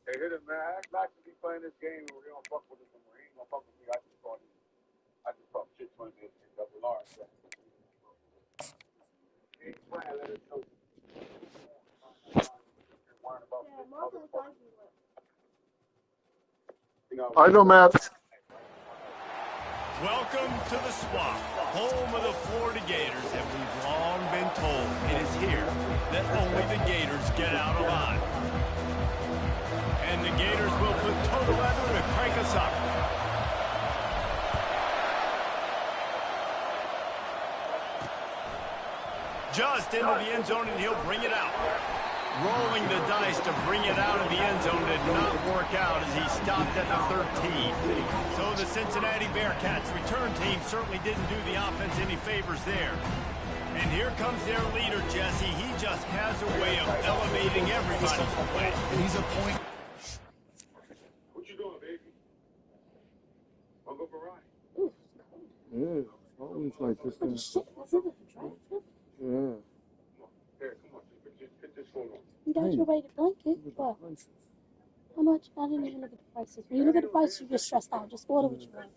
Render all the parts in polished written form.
Hey, hit him, man. I like to be playing this game where we don't fuck with us anymore. He ain't gonna fuck with me. I just talk shit 20 minutes and double R. He ain't playing, let us know. I know, Matt. Welcome to the Swamp, home of the Florida Gators, and we've long been told it is here that only the Gators get out alive. And the Gators will put total leather to crank us up. Just into the end zone, and he'll bring it out. Rolling the dice to bring it out of the end zone did not work out as he stopped at the 13. So the Cincinnati Bearcats return team certainly didn't do the offense any favors there. And here comes their leader, Jesse. He just has a way of elevating everybody's play. And he's a point. What you doing, baby? Wanna go for a ride? Yeah, always like this. Yeah. Here, come on. Put this phone on. You got your weighted blanket? What? How much? I didn't even look at the prices. When you look at the prices, you get stressed out. Just order what you want.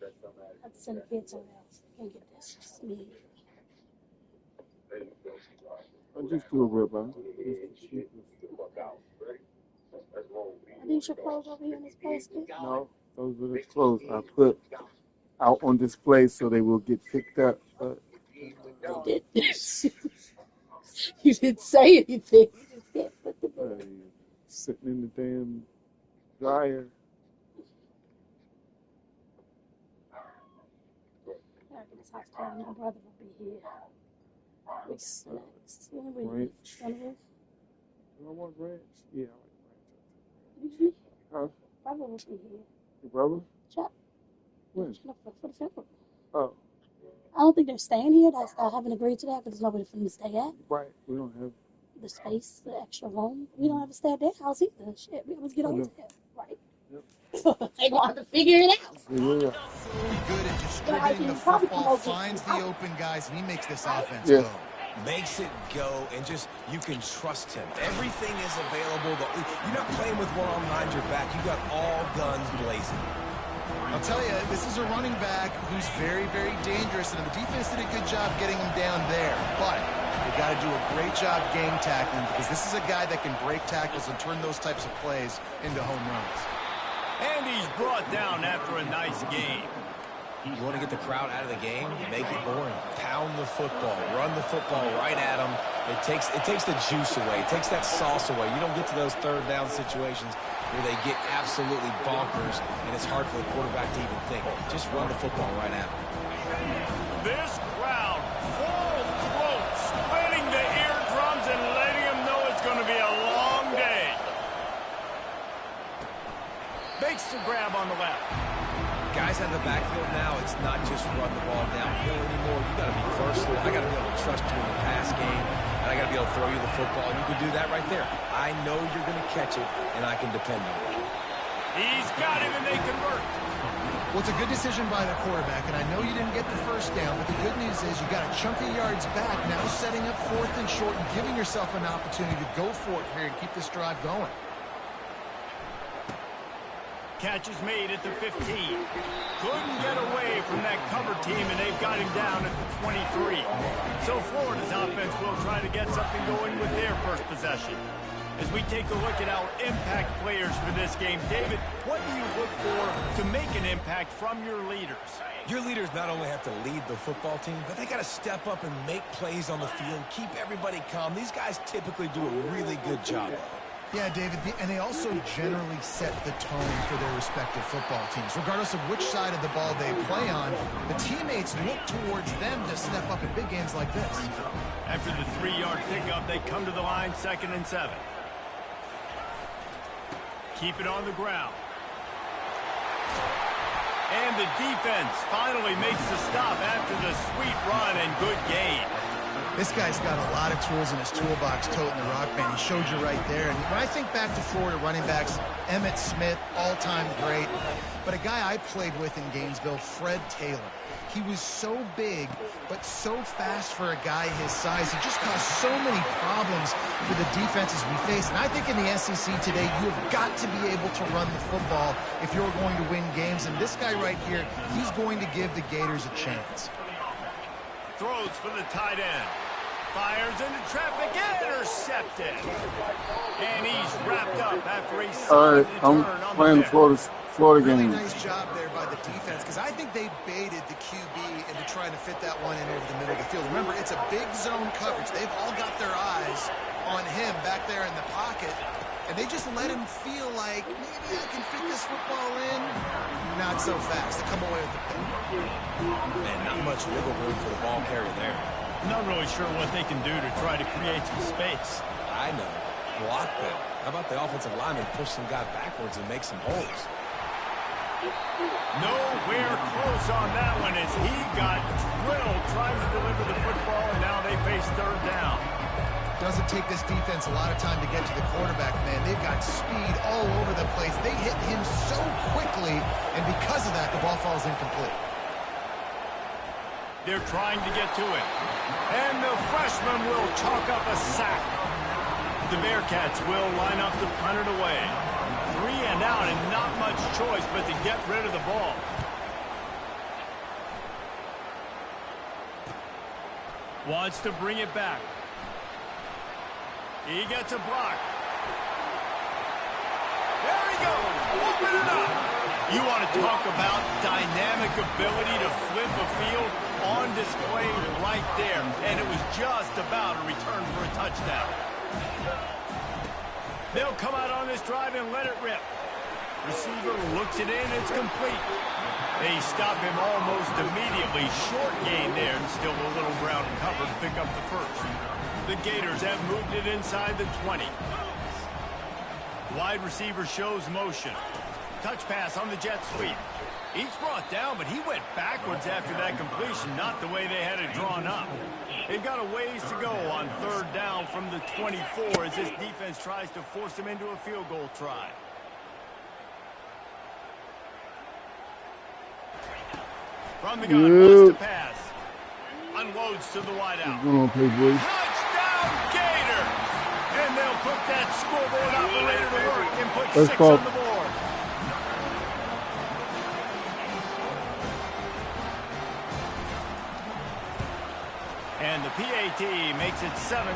I have to send the kids somewhere else. I can't get this. It's me. I just do a ribeye. Are these your clothes over here in this basket? No, those are the clothes I put out on display so they will get picked up. But You did. You didn't say anything. You just can't put them sitting in the damn dryer. This house party, my brother will be here. Big snacks. Ranch. Do I want ranch? Yeah, I like ranch. Usually, Huh? brother will be here. Your brother? Chuck. When? For the funeral. Oh. I don't think they're staying here. I haven't agreed to that because there's nobody for them to stay at. Right. We don't have the space, the extra room. We don't have to stay at their house either. Shit, we always get over there, right? Yep. They gonna have to figure it out. Yeah. Good at distributing the football, finds the open guys, and he makes this offense go. Makes it go, and just, you can trust him. Everything is available. You're not playing with one arm behind your back. You got all guns blazing. I'll tell you, this is a running back who's very, very dangerous, and the defense did a good job getting him down there. But they got to do a great job game tackling because this is a guy that can break tackles and turn those types of plays into home runs. And he's brought down after a nice game. You want to get the crowd out of the game? Make it boring. Pound the football. Run the football right at them. It takes the juice away. It takes that sauce away. You don't get to those third down situations where they get absolutely bonkers, and it's hard for the quarterback to even think. Just run the football right at them. This crowd, full throat, splitting the eardrums and letting them know it's going to be a long day. Makes the grab on the left. Guys out of the backfield now, it's not just run the ball downhill anymore. You got to be versatile. I got to be able to trust you in the pass game, and I got to be able to throw you the football. You can do that right there. I know you're going to catch it, and I can depend on it. He's got him, and they convert. Well, it's a good decision by the quarterback, and I know you didn't get the first down, but the good news is you got a chunk of yards back, now setting up 4th and short and giving yourself an opportunity to go for it here and keep this drive going. Catch is made at the 15. Couldn't get away from that cover team, and they've got him down at the 23. So Florida's offense will try to get something going with their first possession. As we take a look at our impact players for this game, David, what do you look for to make an impact from your leaders? Your leaders not only have to lead the football team, but they got to step up and make plays on the field, keep everybody calm. These guys typically do a really good job. Yeah, David, and they also generally set the tone for their respective football teams. Regardless of which side of the ball they play on, the teammates look towards them to step up in big games like this. After the 3-yard pickup, they come to the line, 2nd and 7. Keep it on the ground. And the defense finally makes the stop after the sweet run and good gain. This guy's got a lot of tools in his toolbox, toting the rock, man. He showed you right there. And when I think back to Florida running backs, Emmitt Smith, all-time great. But a guy I played with in Gainesville, Fred Taylor. He was so big, but so fast for a guy his size. He just caused so many problems for the defenses we face. And I think in the SEC today, you have got to be able to run the football if you're going to win games. And this guy right here, he's going to give the Gators a chance. Throws for the tight end. Fires into traffic, intercepted. And he's wrapped up after a solid return on the playing Florida Really game. nice job there by the defense, because I think they baited the QB into trying to fit that one in over the middle of the field. Remember, it's a big zone coverage. They've all got their eyes on him back there in the pocket, and they just let him feel like, maybe I can fit this football in. Not so fast. They come away with the pick. Man, not much wiggle room for the ball carrier there. Not really sure what they can do to try to create some space. I know. Block them. How about the offensive lineman push some guy backwards and make some holes? Nowhere close on that one as he got drilled trying to deliver the football, and now they face third down. Doesn't take this defense a lot of time to get to the quarterback, man. They've got speed all over the place. They hit him so quickly, and because of that, the ball falls incomplete. They're trying to get to it. And the freshman will chalk up a sack. The Bearcats will line up to punt it away. 3 and out, and not much choice but to get rid of the ball. Wants to bring it back. He gets a block. There he goes. Open it up. You want to talk about dynamic ability to flip a field on display right there. And it was just about a return for a touchdown. They'll come out on this drive and let it rip. Receiver looks it in. It's complete. They stop him almost immediately. Short gain there, and still a little ground cover to pick up the first. The Gators have moved it inside the 20. Wide receiver shows motion. Touch pass on the jet sweep. He's brought down, but he went backwards after that completion, not the way they had it drawn up. They've got a ways to go on third down from the 24 as this defense tries to force them into a field goal try. From the gun, wants to pass. Unloads to the wideout. Touchdown, Gator! And they'll put that scoreboard operator to work and put 6 on the board. And the PAT makes it 7-0.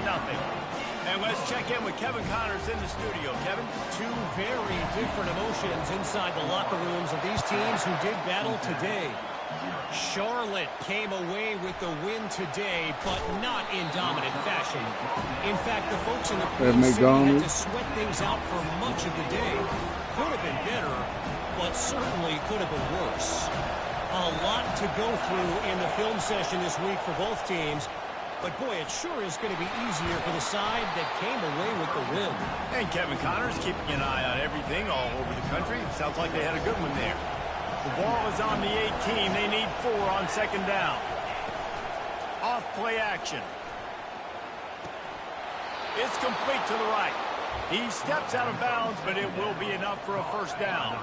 And let's check in with Kevin Connors in the studio. Kevin? Two very different emotions inside the locker rooms of these teams who did battle today. Charlotte came away with the win today, but not in dominant fashion. In fact, the folks in the Queen City had to sweat things out for much of the day. Could have been better, but certainly could have been worse. A lot to go through in the film session this week for both teams. But, boy, it sure is going to be easier for the side that came away with the win. And Kevin Connors keeping an eye on everything all over the country. Sounds like they had a good one there. The ball is on the 18. They need 4 on second down. Off play action. It's complete to the right. He steps out of bounds, but it will be enough for a first down.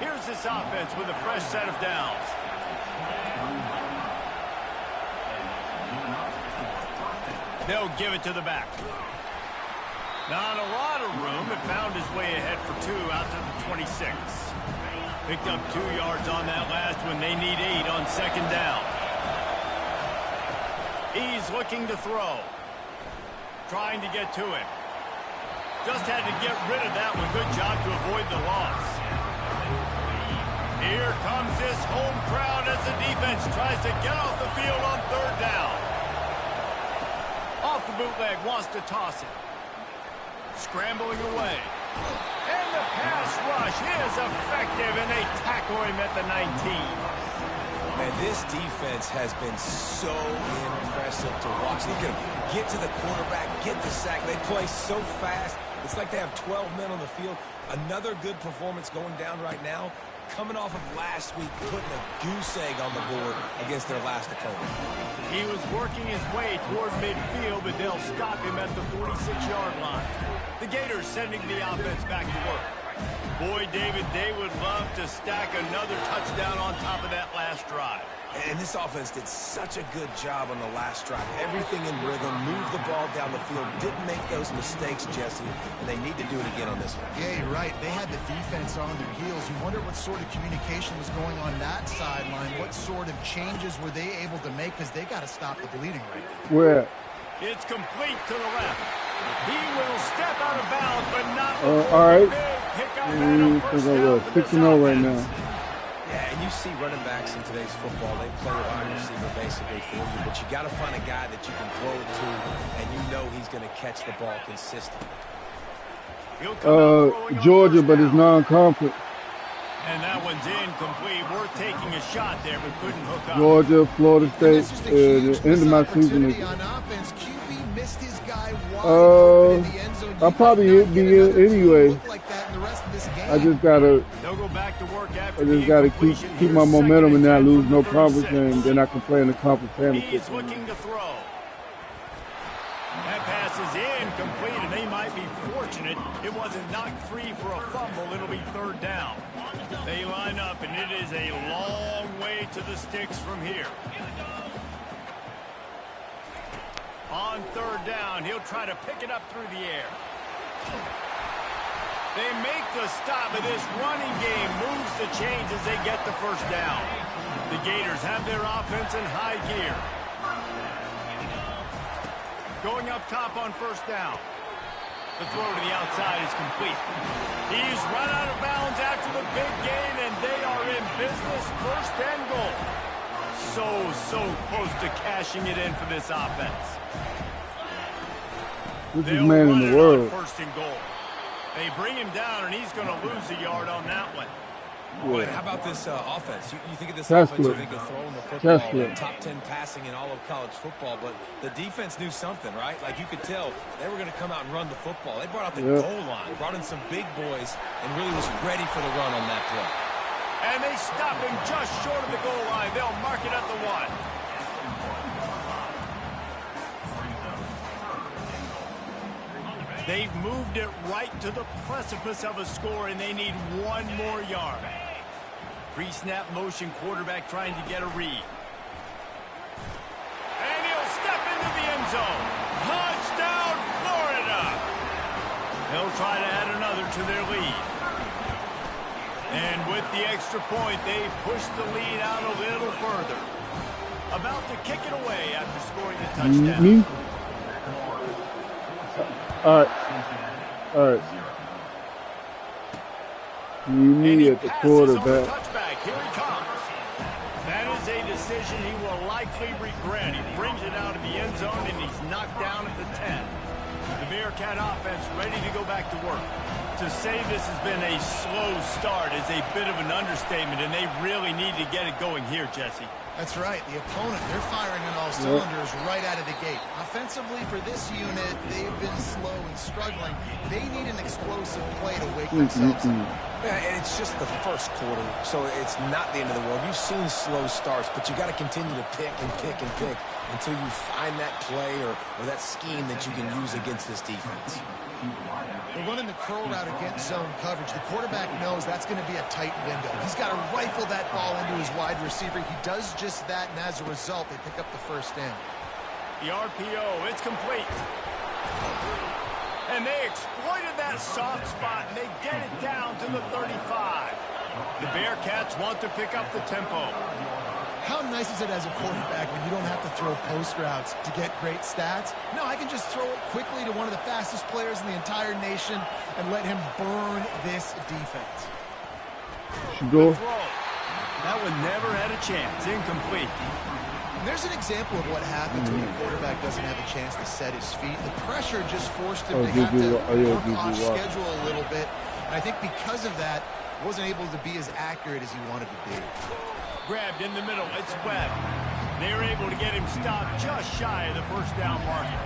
Here's this offense with a fresh set of downs. They'll give it to the back. Not a lot of room. It found his way ahead for 2 out to the 26. Picked up 2 yards on that last one. They need 8 on second down. He's looking to throw. Trying to get to it. Just had to get rid of that one. Good job to avoid the loss. Here comes this home crowd as the defense tries to get off the field on third down. Off the bootleg, wants to toss it. Scrambling away. And the pass rush is effective, and they tackle him at the 19. Man, this defense has been so impressive to watch. Look at them get to the quarterback, get the sack. They play so fast. It's like they have 12 men on the field. Another good performance going down right now, coming off of last week, putting a goose egg on the board against their last opponent. He was working his way toward midfield, but they'll stop him at the 46-yard line. The Gators sending the offense back to work. Boy, David, they would love to stack another touchdown on top of that last drive. And this offense did such a good job on the last drive. Everything in rhythm, moved the ball down the field, didn't make those mistakes, Jesse, and they need to do it again on this one. Yeah, you're right. They had the defense on their heels. You wonder what sort of communication was going on that sideline. What sort of changes were they able to make? Because they got to stop the bleeding right now. Where? It's complete to the left. He will step out of bounds, but not all right. We're 6-0 right now. Yeah, and you see running backs in today's football, they play a wide receiver basically for you, but you got to find a guy that you can throw it to, and you know he's going to catch the ball consistently. Georgia, but it's non-conference. And that one's incomplete. We're taking a shot there, but couldn't hook up. Georgia, Florida State. The end of my season is. I'll probably be in anyway. I just gotta. I just gotta keep my momentum and not lose no conference, and then I can play in the conference championship. He's looking to throw. That pass is incomplete, and they might be fortunate it wasn't knocked free for a fumble. It'll be third down. They line up, and it is a long way to the sticks from here. On third down, he'll try to pick it up through the air. They make the stop, but this running game moves the chains as they get the first down. The Gators have their offense in high gear. Going up top on first down. The throw to the outside is complete. He's run out of bounds after the big gain, and they are in business. First and goal. So close to cashing it in for this offense. This is man in the world. First and goal. They bring him down, and he's going to lose a yard on that one. Boy, how about this offense? You think of this offense, you think of throwing the football, top 10 passing in all of college football, but the defense knew something, right? Like you could tell they were going to come out and run the football. They brought out the goal line, brought in some big boys, and really was ready for the run on that play. And they stop him just short of the goal line. They'll mark it at the 1. They've moved it right to the precipice of a score, and they need one more yard. Pre-snap motion quarterback trying to get a read. And he'll step into the end zone. Touchdown, Florida! They'll try to add another to their lead. And with the extra point, they push the lead out a little further. About to kick it away after scoring the touchdown. All right. Me at the quarterback. Here he comes. That is a decision he will likely regret. He brings it out of the end zone, and he's knocked down at the 10. The Bearcat offense ready to go back to work. To say this has been a slow start is a bit of an understatement, and they really need to get it going here, Jesse. That's right. The opponent, they're firing on all cylinders right out of the gate. Offensively, for this unit, they've been slow and struggling. They need an explosive play to wake themselves up. Yeah, and it's just the first quarter, so it's not the end of the world. You've seen slow starts, but you got to continue to pick and pick and pick until you find that play or that scheme that you can use against this defense. They're running the curl route against zone coverage. The quarterback knows that's going to be a tight window. He's got to rifle that ball into his wide receiver. He does just that, and as a result, they pick up the first down. The RPO, it's complete. And they exploited that soft spot, and they get it down to the 35. The Bearcats want to pick up the tempo. How nice is it as a quarterback when you don't have to throw post routes to get great stats? No, I can just throw it quickly to one of the fastest players in the entire nation and let him burn this defense. That one never had a chance. Incomplete. And there's an example of what happens when the quarterback doesn't have a chance to set his feet. The pressure just forced him to have to work off schedule a little bit. And I think because of that, wasn't able to be as accurate as he wanted to be. grabbed in the middle. It's Webb. They're able to get him stopped just shy of the first down marker.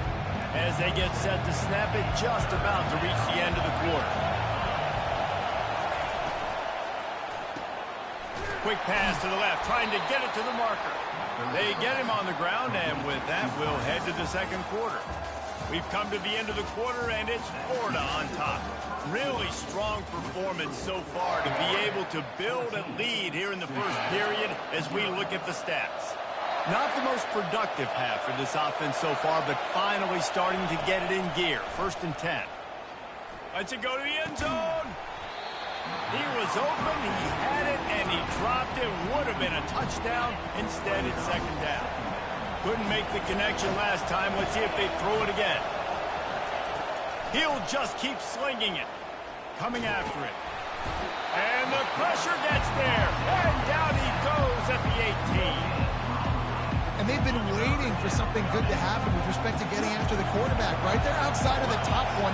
As they get set to snap it, just about to reach the end of the quarter. Quick pass to the left, trying to get it to the marker. They get him on the ground, and with that, we'll head to the second quarter. We've come to the end of the quarter, and it's Florida on top. Really strong performance so far to be able to build a lead here in the first period as we look at the stats. Not the most productive half for this offense so far, but finally starting to get it in gear. 1st and 10. Let's it go to the end zone. He was open, he had it, and he dropped it. Would have been a touchdown. Instead, it's 2nd down. Couldn't make the connection last time. Let's see if they throw it again. He'll just keep slinging it. Coming after it. And the pressure gets there. And down he goes at the 18. And they've been waiting for something good to happen with respect to getting after the quarterback, right? They're outside of the top 100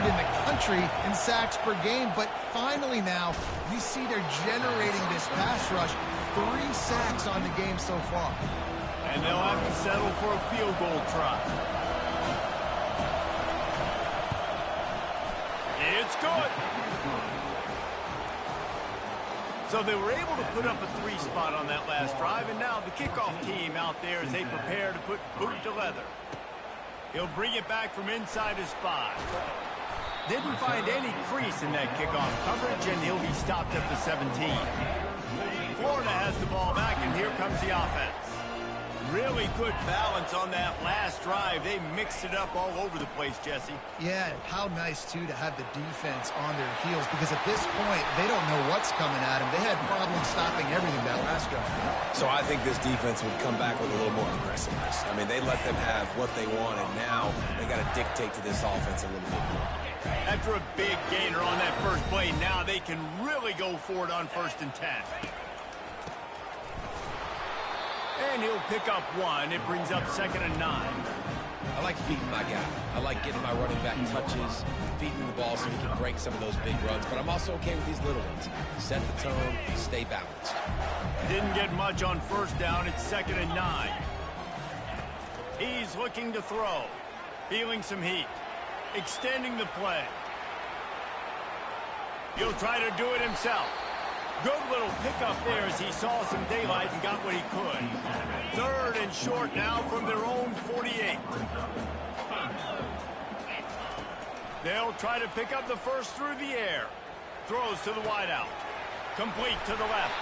in the country in sacks per game, but finally now you see they're generating this pass rush. 3 sacks on the game so far. And they'll have to settle for a field goal try. It's good. So they were able to put up a 3 spot on that last drive, and now the kickoff team out there as they prepare to put boot to leather. He'll bring it back from inside his 5. Didn't find any crease in that kickoff coverage, and he'll be stopped at the 17. Florida has the ball back, and here comes the offense. Really good balance on that last drive. They mixed it up all over the place, Jesse. Yeah, how nice, too, to have the defense on their heels, because at this point, they don't know what's coming at them. They had problems stopping everything that last drive. So I think this defense would come back with a little more aggressiveness. I mean, they let them have what they want, and now they got to dictate to this offense a little bit more. After a big gainer on that first play, now they can really go for it on 1st and 10. And he'll pick up 1. It brings up 2nd and 9. I like feeding my guy. I like getting my running back touches, feeding the ball so he can break some of those big runs. But I'm also okay with these little ones. Set the tone, stay balanced. Didn't get much on 1st down. It's 2nd and 9. He's looking to throw. Feeling some heat. Extending the play. He'll try to do it himself. Good little pickup there as he saw some daylight and got what he could. 3rd and short now from their own 48. They'll try to pick up the first through the air. Throws to the wideout. Complete to the left.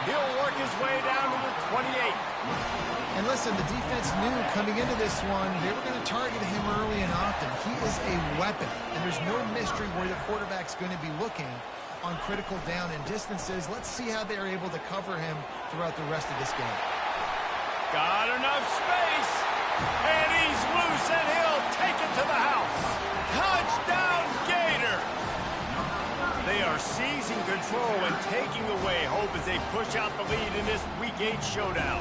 He'll work his way down to the 28. And listen, the defense knew coming into this one, they were going to target him early and often. He is a weapon, and there's no mystery where the quarterback's going to be looking on critical down and distances. Let's see how they're able to cover him throughout the rest of this game. Got enough space, and he's loose, and he'll take it to the house. Touchdown, Gator! They are seizing control and taking away hope as they push out the lead in this Week 8 showdown.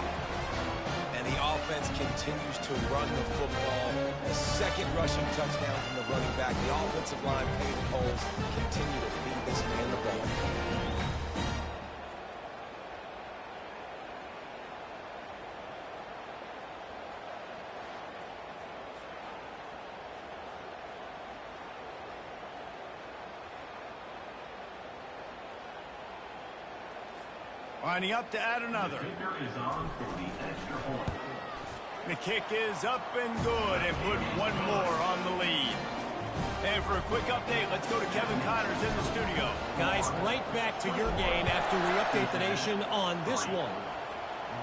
And the offense continues to run the football. A 2nd rushing touchdown from the running back. The offensive line paying holes. Continue to feed this man the ball. Lining up to add another. The kick is up and good and put 1 more on the lead. And for a quick update, let's go to Kevin Connors in the studio. Guys, right back to your game after we update the nation on this one.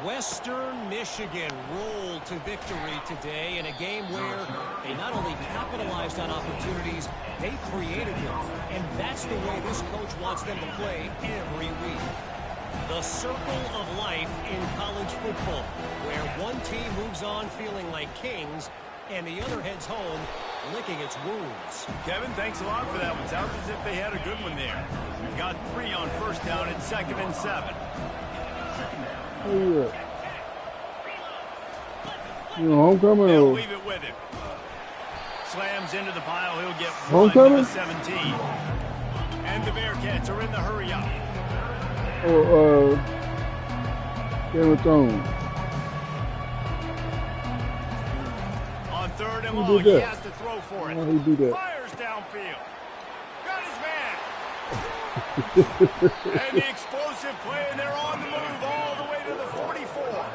Western Michigan rolled to victory today in a game where they not only capitalized on opportunities, they created them. And that's the way this coach wants them to play every week. The circle of life in college football, where one team moves on feeling like kings and the other heads home licking its wounds. Kevin, thanks a lot for that one. Sounds as if they had a good one there. Got 3 on 1st down and 2nd and 7. Oh, yeah. You know, homecoming. They'll leave it with him. Slams into the pile. He'll get 1 homecoming? to the 17. And the Bearcats are in the hurry up. Game of Thrones. On third and Who long, did he that? has to throw for it. Why he do that? Fires downfield. Got his man. And the explosive play, and they're on the move all the way to the 44.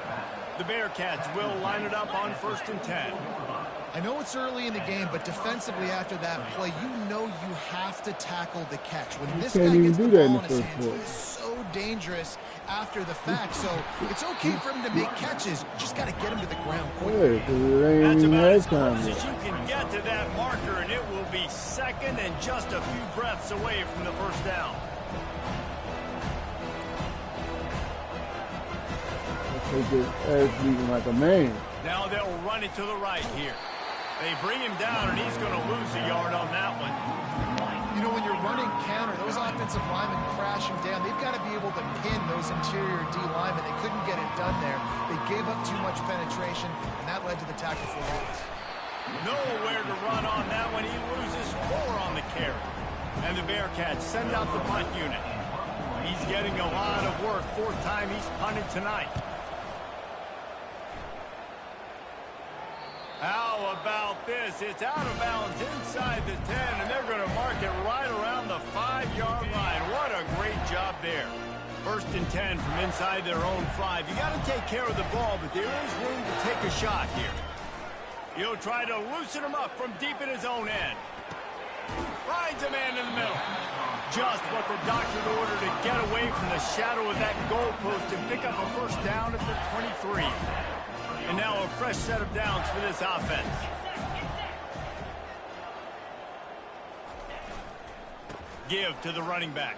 The Bearcats will line it up on 1st and 10. I know it's early in the game, but defensively after that play, you know you have to tackle the catch. When this guy can't gets the even do that in ball the in his first hands, quarter. he's so dangerous after the fact. So it's okay for him to make catches. Just got to get him to the ground quick. Yeah, because it ain't That's even about as halftime close yet. as you can get to that marker, and it will be second and just a few breaths away from the first down. They just ass beating like a man. Now they'll run it to the right here. They bring him down, and he's going to lose a yard on that one. You know, when you're running counter, those offensive linemen crashing down, they've got to be able to pin those interior D linemen. They couldn't get it done there. They gave up too much penetration, and that led to the tackle for loss. Nowhere to run on that one. He loses 4 on the carry. And the Bearcats send out the punt unit. He's getting a lot of work. 4th time he's punted tonight. How about this? It's out of bounds inside the 10, and they're going to mark it right around the 5-yard line. What a great job there. 1st and 10 from inside their own 5. You got to take care of the ball, but there is room to take a shot here. He'll try to loosen him up from deep in his own end. Finds a man in the middle. Just what the doctor ordered to get away from the shadow of that goalpost and pick up a 1st down at the 23. And now a fresh set of downs for this offense. Give to the running back.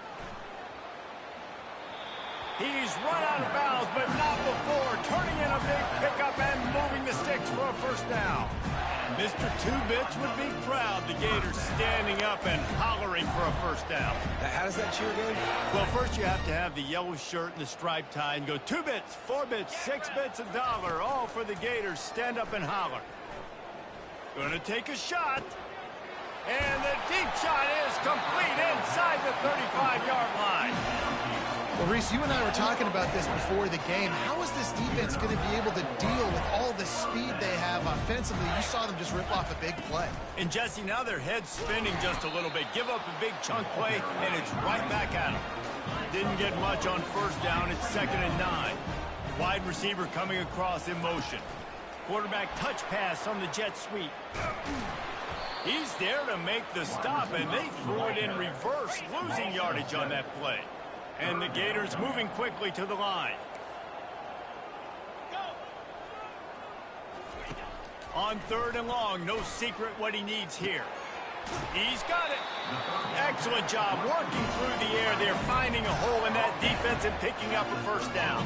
He's run out of bounds, but not before. Turning in a big pickup and moving the sticks for a 1st down. Mr. Two-Bits would be proud. The Gators standing up and hollering for a 1st down. How does that cheer go? Well, first you have to have the yellow shirt and the striped tie and go 2 bits, 4 bits, 6 bits, $1, all for the Gators. Stand up and holler. Gonna take a shot. And the deep shot is complete inside the 35-yard line. Well, Reese, you and I were talking about this before the game. How is this defense going to be able to deal with all the speed they have offensively? You saw them just rip off a big play. And, Jesse, now their head's spinning just a little bit. Give up a big chunk play, and it's right back at them. Didn't get much on 1st down. It's 2nd and 9. Wide receiver coming across in motion. Quarterback touch pass on the jet sweep. He's there to make the stop, and they threw it in reverse, losing yardage on that play. And the Gators moving quickly to the line. On 3rd and long, no secret what he needs here. He's got it. Excellent job working through the air. They're finding a hole in that defense and picking up a 1st down.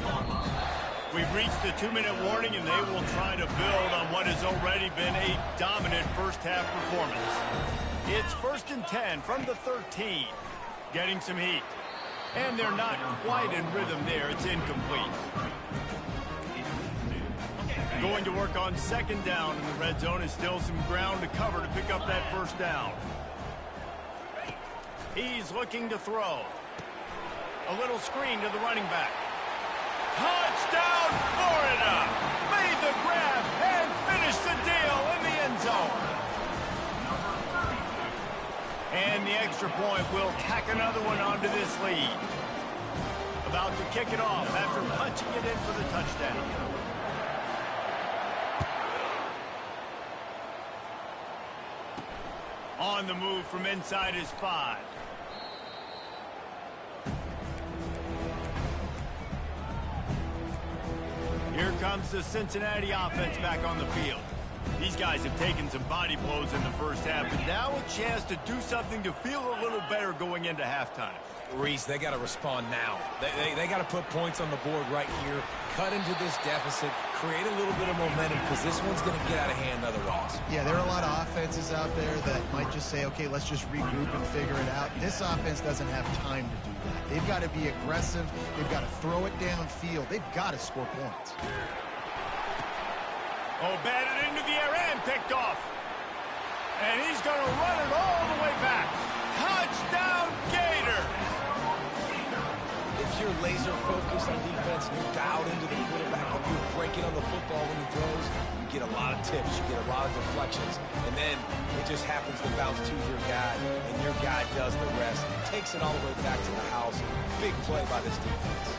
We've reached the 2-minute warning, and they will try to build on what has already been a dominant 1st half performance. It's 1st and 10 from the 13. Getting some heat. And they're not quite in rhythm there. It's incomplete. Going to work on 2nd down in the red zone. Is still some ground to cover to pick up that 1st down. He's looking to throw. A little screen to the running back. Touchdown, Florida! Made the grab and finished the deal in the end zone. And the extra point will tack another one onto this lead. About to kick it off after punching it in for the touchdown. On the move from inside his 5. Here comes the Cincinnati offense back on the field. These guys have taken some body blows in the 1st half, but now a chance to do something to feel a little better going into halftime. Reese, they got to respond now. They got to put points on the board right here, cut into this deficit, create a little bit of momentum, because this one's going to get out of hand otherwise. Yeah, there are a lot of offenses out there that might just say, okay, let's just regroup and figure it out. This offense doesn't have time to do that. They've got to be aggressive. They've got to throw it downfield. They've got to score points. Oh, batted into the air and picked off. And he's going to run it all the way back. Touchdown, Gators! If you're laser focused on defense, and you're dialed into the quarterback, and you're breaking on the football when he throws, you get a lot of tips, you get a lot of deflections, and then it just happens to bounce to your guy, and your guy does the rest, takes it all the way back to the house. Big play by this defense.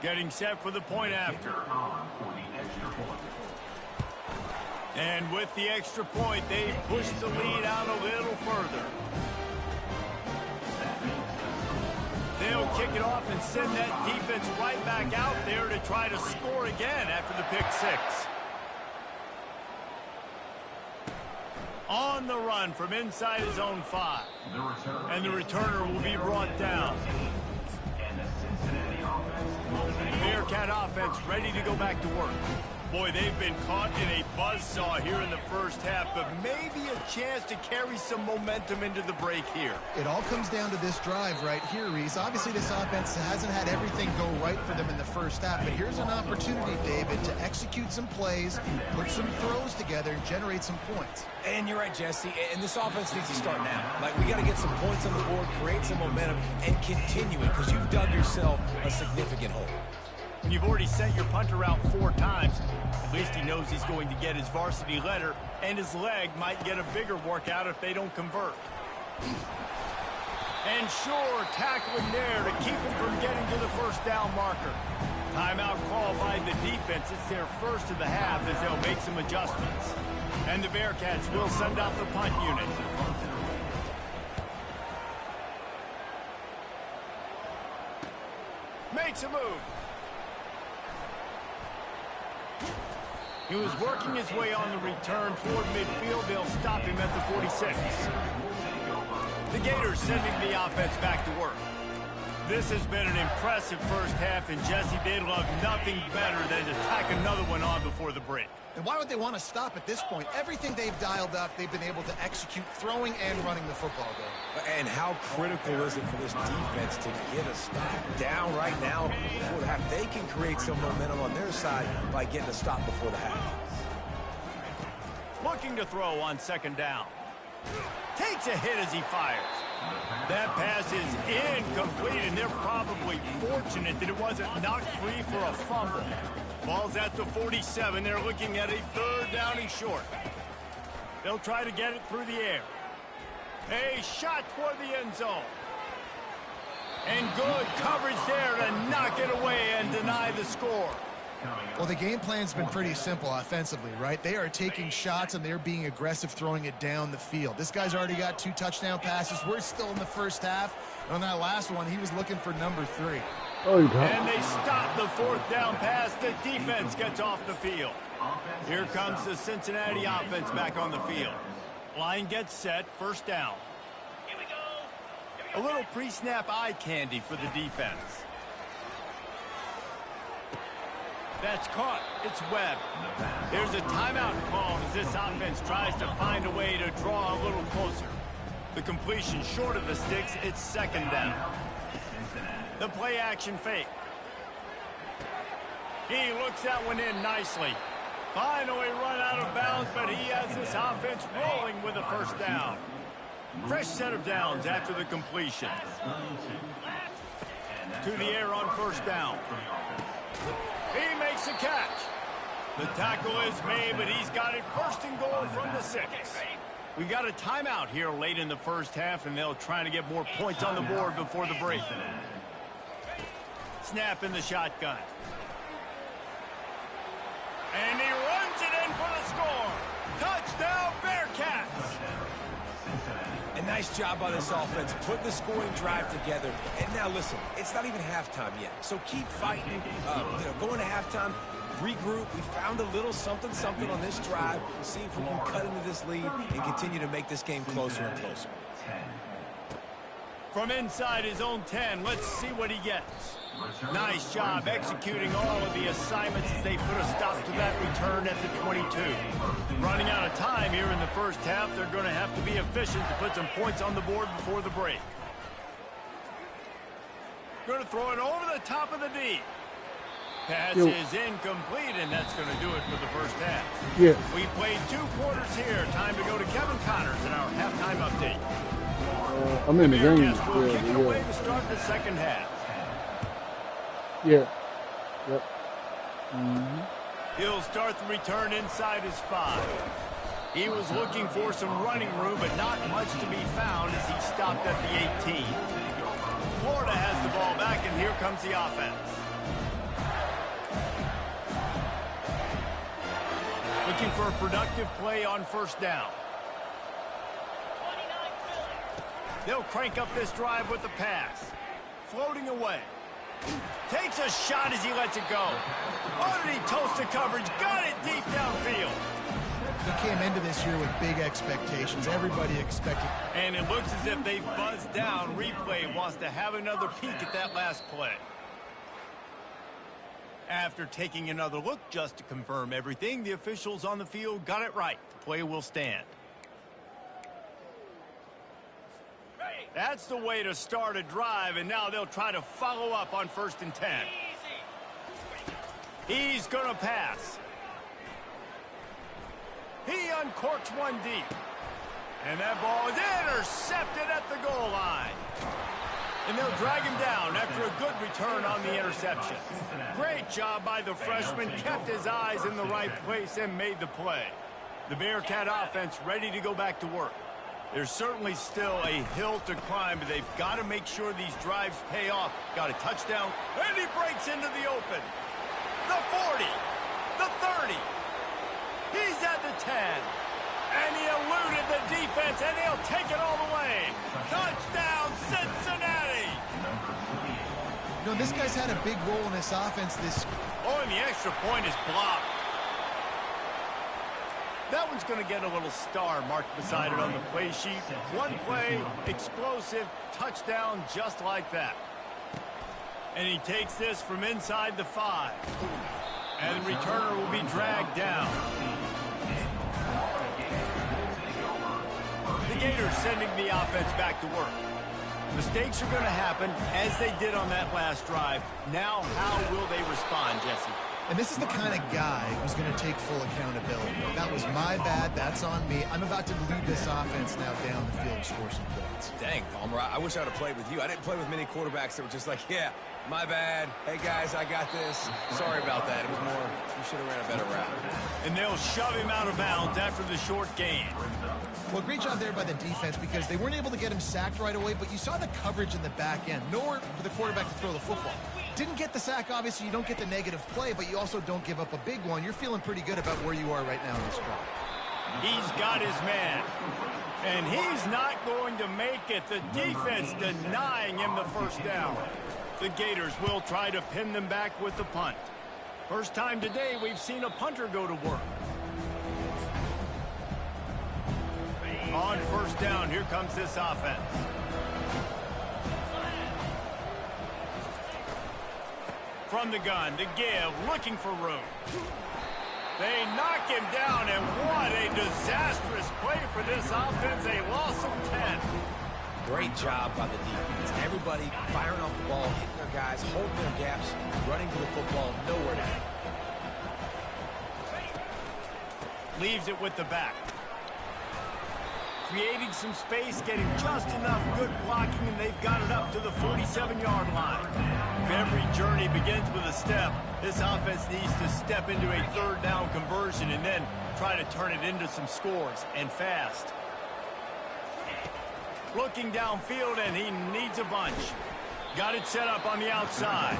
Getting set for the point after. And with the extra point, they push the lead out a little further. They'll kick it off and send that defense right back out there to try to score again after the pick six. On the run from inside his own 5. And the returner will be brought down. Bearcat offense ready to go back to work. Boy, they've been caught in a buzzsaw here in the first half, but maybe a chance to carry some momentum into the break here. It all comes down to this drive right here, Reese. Obviously, this offense hasn't had everything go right for them in the first half, but here's an opportunity, David, to execute some plays, put some throws together, and generate some points. And you're right, Jesse, and this offense needs to start now. Like, we got to get some points on the board, create some momentum, and continue it, because you've dug yourself a significant hole. When you've already sent your punter out 4 times, at least he knows he's going to get his varsity letter, and his leg might get a bigger workout if they don't convert. And sure, tackling there to keep him from getting to the first down marker. Timeout call by the defense. It's their first of the half as they'll make some adjustments. And the Bearcats will send out the punt unit. Makes a move. He was working his way on the return toward midfield. They'll stop him at the 46. The Gators sending the offense back to work. This has been an impressive first half, and Jesse, they'd love nothing better than to tack another one on before the break. And why would they want to stop at this point? Everything they've dialed up, they've been able to execute, throwing and running the football game. And how critical is it for this defense to get a stop down right now before the half? They can create some momentum on their side by getting a stop before the half. Looking to throw on second down. Takes a hit as he fires. That pass is incomplete, and they're probably fortunate that it wasn't knocked free for a fumble. Ball's at the 47. They're looking at a third down and short. They'll try to get it through the air. A shot toward the end zone. And good coverage there to knock it away and deny the score. Well, the game plan's been pretty simple offensively, right? They are taking shots, and they're being aggressive throwing it down the field. This guy's already got 2 touchdown passes. We're still in the first half. And on that last one, he was looking for number 3. And they stop the 4th down pass. The defense gets off the field. Here comes the Cincinnati offense back on the field. Line gets set, first down. Here we go. A little pre-snap eye candy for the defense. That's caught. It's Webb. There's a timeout call as this offense tries to find a way to draw a little closer. The completion short of the sticks, it's second down. The play action fake. He looks that one in nicely. Finally run out of bounds, but he has this offense rolling with a first down. Fresh set of downs after the completion. To the air on first down. He makes the catch. The tackle is made, but he's got it first and goal from the 6. We got a timeout here late in the first half, and they'll try to get more points on the board before the break. Snap in the shotgun. And he runs it in for the score. Touchdown, Bearcats. A nice job by this offense, putting the scoring drive together. And now listen, it's not even halftime yet. So keep fighting, going to halftime, regroup. We found a little something on this drive. See if we can cut into this lead and continue to make this game closer and closer. From inside his own 10, let's see what he gets. Nice job executing all of the assignments as they put a stop to that return at the 22. Running out of time here in the first half, they're going to have to be efficient to put some points on the board before the break. Going to throw it over the top of the D. Pass Yeah. is incomplete, and that's going to do it for the first half. Yeah. We played 2 quarters here. Time to go to Kevin Connors in our halftime update. I'm in the game. Bearcats will kick it away Yeah. to start the second half. Yeah. Yep. Mm-hmm. He'll start the return inside his 5. He was looking for some running room, but not much to be found as he stopped at the 18. Florida has the ball back, and here comes the offense. Looking for a productive play on first down. They'll crank up this drive with the pass. Floating away. Takes a shot as he lets it go. Underneath toasted coverage. Got it deep downfield. He came into this year with big expectations. Everybody expected. And it looks as if they've buzzed down. Replay wants to have another peek at that last play. After taking another look just to confirm everything, the officials on the field got it right. The play will stand. That's the way to start a drive, and now they'll try to follow up on 1st and 10. He's going to pass. He uncorks one deep. And that ball is intercepted at the goal line. And they'll drag him down after a good return on the interception. Great job by the freshman. Kept his eyes in the right place and made the play. The Bearcat offense ready to go back to work. There's certainly still a hill to climb, but they've got to make sure these drives pay off. Got a touchdown, and he breaks into the open. The 40, the 30. He's at the 10. And he eluded the defense, and he'll take it all the way. Touchdown, Cincinnati! You know, this guy's had a big role in this offense this. Oh, and the extra point is blocked. That one's going to get a little star marked beside it on the play sheet. One play, explosive, touchdown just like that. And he takes this from inside the 5. And the returner will be dragged down. The Gators sending the offense back to work. Mistakes are going to happen as they did on that last drive. Now, how will they respond, Jesse? And this is the kind of guy who's going to take full accountability. That was my bad. That's on me. I'm about to lead this offense now down the field and score some points. Dang, Palmer, I wish I would have played with you. I didn't play with many quarterbacks that were just like, yeah, my bad. Hey, guys, I got this. Sorry about that. It was more, you should have ran a better route. And they'll shove him out of bounds after the short gain. Well, great job there by the defense because they weren't able to get him sacked right away, but you saw the coverage in the back end. Nowhere for the quarterback to throw the football. Didn't get the sack, obviously. You don't get the negative play, but you also don't give up a big one. You're feeling pretty good about where you are right now in this drive. He's got his man. And he's not going to make it. The defense denying him the first down. The Gators will try to pin them back with the punt. First time today we've seen a punter go to work. On first down, here comes this offense. From the gun to give, looking for room. They knock him down, and what a disastrous play for this offense. A loss of 10. Great job by the defense. Everybody firing off the ball, hitting their guys, holding their gaps, running to the football, nowhere to hit. Leaves it with the back. Creating some space, getting just enough good blocking, and they've got it up to the 47-yard line. If every journey begins with a step, this offense needs to step into a third down conversion and then try to turn it into some scores, and fast. Looking downfield, and he needs a bunch. Got it set up on the outside.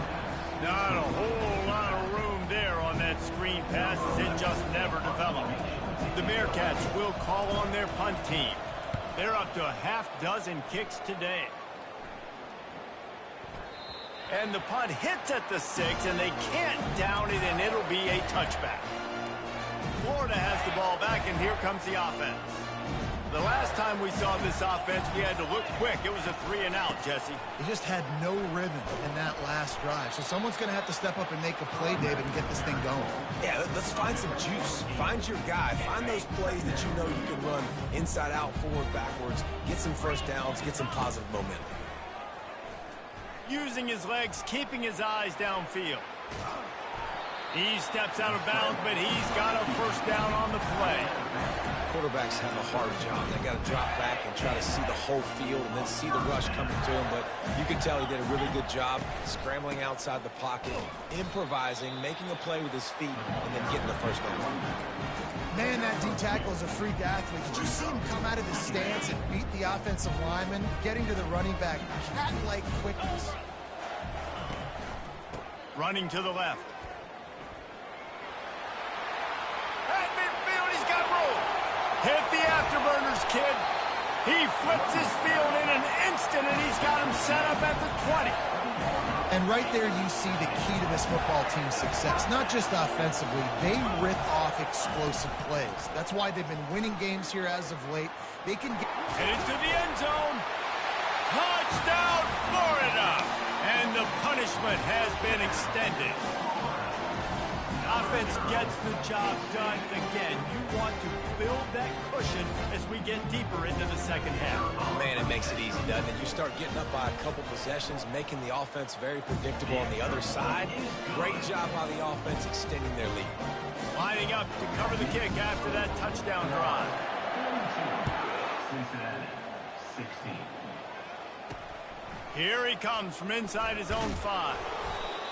Not a whole lot of room there on that screen pass as it just never developed. The Bearcats will call on their punt team. They're up to a half-dozen kicks today. And the punt hits at the 6, and they can't down it, and it'll be a touchback. Florida has the ball back, and here comes the offense. The last time we saw this offense, we had to look quick. It was a 3-and-out, Jesse. They just had no rhythm in that last drive. So someone's going to have to step up and make a play, David, and get this thing going. Yeah, let's find some juice. Find your guy. Find those plays that you know you can run inside out, forward, backwards. Get some first downs. Get some positive momentum. Using his legs, keeping his eyes downfield. He steps out of bounds, but he's got a first down on the play. Quarterbacks have a hard job. They got to drop back and try to see the whole field and then see the rush coming to him. But you can tell he did a really good job scrambling outside the pocket, improvising, making a play with his feet, and then getting the first down. Man, that D tackle is a freak athlete. Did you see him come out of the stance and beat the offensive lineman, getting to the running back, cat-like quickness? Running to the left. At midfield, he's got room. Hit the afterburners, kid. He flips his field in an instant, and he's got him set up at the 20. And right there you see the key to this football team's success. Not just offensively, they rip off explosive plays. That's why they've been winning games here as of late. They can get... Headed to the end zone. Touchdown, Florida. And the punishment has been extended. Offense gets the job done again. You want to build that cushion as we get deeper into the second half. Man, it makes it easy, doesn't it? You start getting up by a couple possessions, making the offense very predictable on the other side. Great job by the offense extending their lead. Lining up to cover the kick after that touchdown drive. Cincinnati, 16. Here he comes from inside his own 5.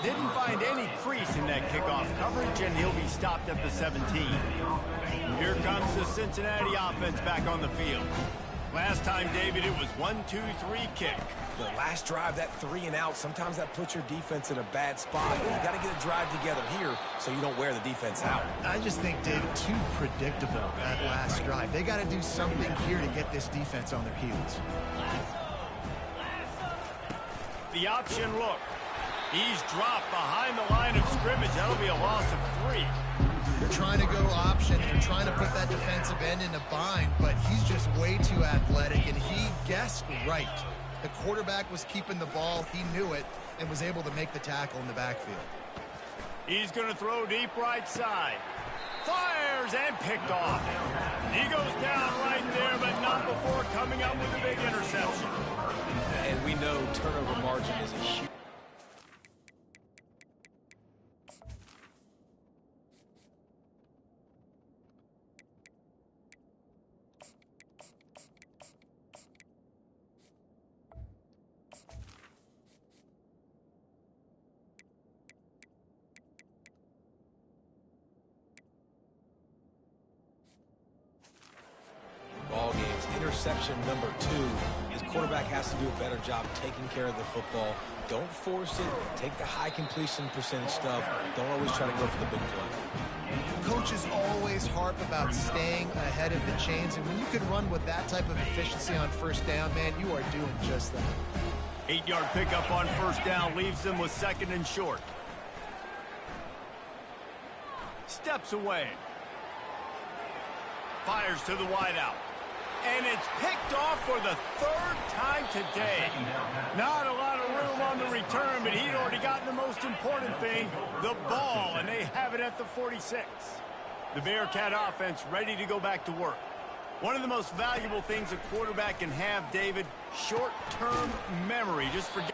Didn't find any crease in that kickoff coverage, and he'll be stopped at the 17. Here comes the Cincinnati offense back on the field. Last time, David, it was 1-2-3 kick. The last drive, that 3 and out, sometimes that puts your defense in a bad spot. You got to get a drive together here so you don't wear the defense out. I just think, David, too predictable that last drive. They got to do something here to get this defense on their heels. The option look. He's dropped behind the line of scrimmage. That'll be a loss of 3. They're trying to go option. They're trying to put that defensive end in a bind, but he's just way too athletic, and he guessed right. The quarterback was keeping the ball. He knew it and was able to make the tackle in the backfield. He's going to throw deep right side. Fires and picked off. He goes down right there, but not before coming up with a big interception. And we know turnover margin is a huge... ball games. Interception number 2. His quarterback has to do a better job taking care of the football. Don't force it. Take the high completion percentage stuff. Don't always try to go for the big play. Coaches always harp about staying ahead of the chains, and when you can run with that type of efficiency on first down, man, you are doing just that. 8-yard pickup on first down leaves them with 2nd and short. Steps away. Fires to the wideout. And it's picked off for the 3rd time today. Not a lot of room on the return, but he'd already gotten the most important thing, the ball, and they have it at the 46. The Bearcat offense ready to go back to work. One of the most valuable things a quarterback can have, David, short-term memory. Just forget.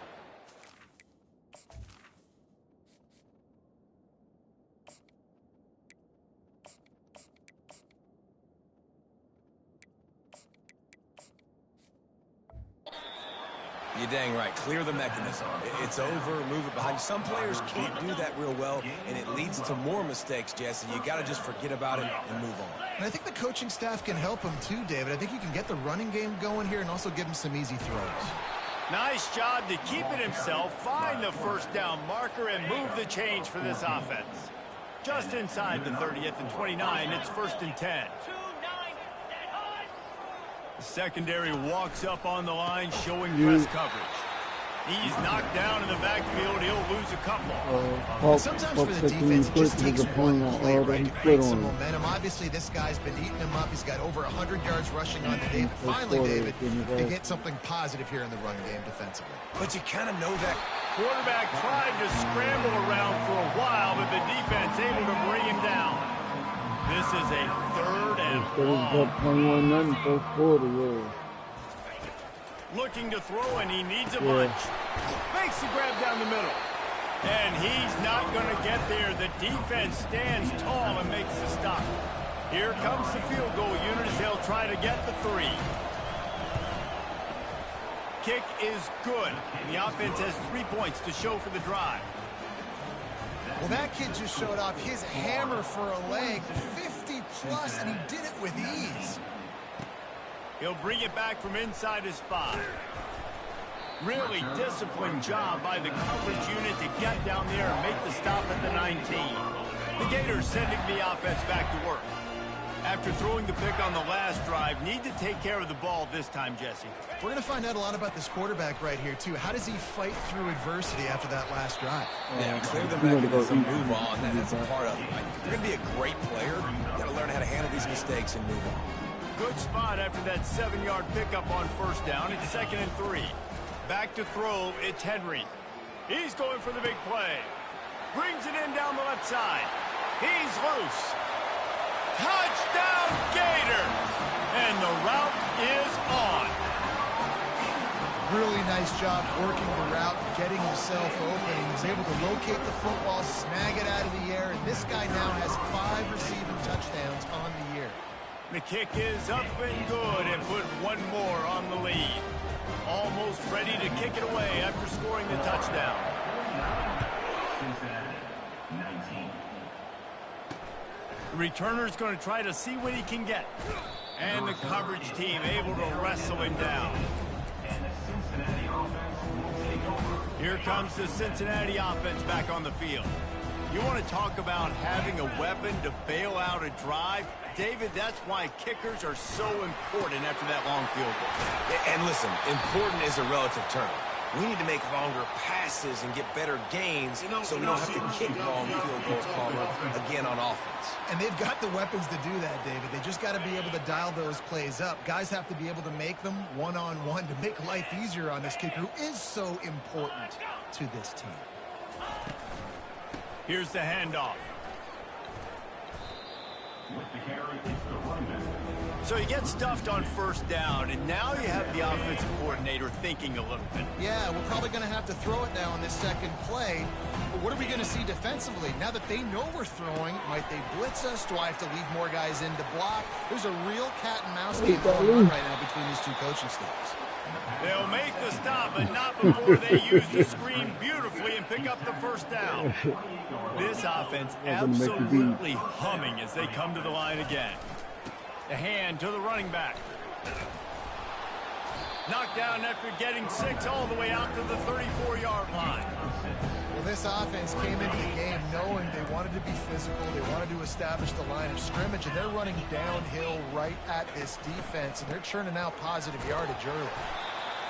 You're dang right. Clear the mechanism. It's over. Move it behind you. Some players can't do that real well, and it leads to more mistakes, Jesse. You got to just forget about it and move on. And I think the coaching staff can help him too, David. I think you can get the running game going here and also give him some easy throws. Nice job to keep it himself, find the first down marker, and move the change for this offense. Just inside the 30th and 29, it's 1st and 10. The secondary walks up on the line, showing press coverage. He's knocked down in the backfield. He'll lose a couple. Sometimes for the defense, it just takes one play, right, to create some momentum. Obviously, this guy's been eating him up. He's got over 100 yards rushing on the day. But finally, David, they get something positive here in the run game defensively. But you kind of know that. Quarterback tried to scramble around for a while, but the defense able to bring him down. This is a 3rd and long. 21-0 first quarter, yeah. Looking to throw, and he needs a bunch. Makes the grab down the middle. And he's not going to get there. The defense stands tall and makes the stop. Here comes the field goal unit as they'll try to get the 3. Kick is good. The offense has 3 points to show for the drive. Well, that kid just showed off his hammer for a leg, 50-plus, and he did it with ease. He'll bring it back from inside his 5. Really disciplined job by the coverage unit to get down there and make the stop at the 19. The Gators sending the offense back to work. After throwing the pick on the last drive, need to take care of the ball this time, Jesse. We're going to find out a lot about this quarterback right here, too. How does he fight through adversity after that last drive? Yeah, clear the mechanism, move on. That's a part of it. If you're going to be a great player, you got to learn how to handle these mistakes and move on. Good spot after that 7-yard pickup on first down. It's 2nd and 3. Back to throw, it's Henry. He's going for the big play. Brings it in down the left side. He's loose. Touchdown, Gator! And the route is on. Really nice job working the route, getting himself open. He was able to locate the football, snag it out of the air, and this guy now has 5 receiving touchdowns on the year. The kick is up and good and put one more on the lead. Almost ready to kick it away after scoring the touchdown. The returner's going to try to see what he can get. And the coverage team able to wrestle him down. Here comes the Cincinnati offense back on the field. You want to talk about having a weapon to bail out a drive? David, that's why kickers are so important after that long field goal. And listen, important is a relative term. We need to make longer passes and get better gains so we don't have to kick long field goals, Palmer, again on offense. And they've got the weapons to do that, David. They just got to be able to dial those plays up. Guys have to be able to make them one-on-one to make life easier on this kicker who is so important to this team. Here's the handoff. So you get stuffed on first down, and now you have the offensive coordinator thinking a little bit. Yeah, we're probably going to have to throw it now on this second play. But what are we going to see defensively? Now that they know we're throwing, might they blitz us? Do I have to leave more guys in to block? There's a real cat and mouse game going on right now between these two coaching staffs. They'll make the stop, but not before they use the screen beautifully and pick up the first down. This offense absolutely humming as they come to the line again. The hand to the running back. Knocked down after getting 6 all the way out to the 34-yard line. Well, this offense came into the game knowing they wanted to be physical, they wanted to establish the line of scrimmage, and they're running downhill right at this defense, and they're churning out positive yardage early.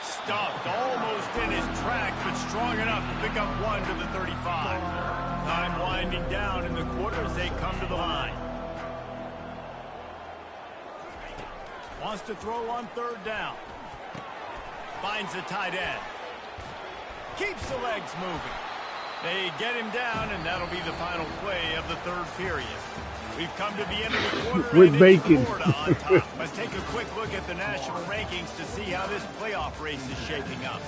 Stuffed almost in his tracks, but strong enough to pick up 1 to the 35. Time winding down in the quarter as they come to the line. Wants to throw on third down. Finds the tight end. Keeps the legs moving. They get him down, and that'll be the final play of the third period. We've come to the end of the quarter, with and bacon. it's Florida on top. Let's take a quick look at the national rankings to see how this playoff race is shaping up.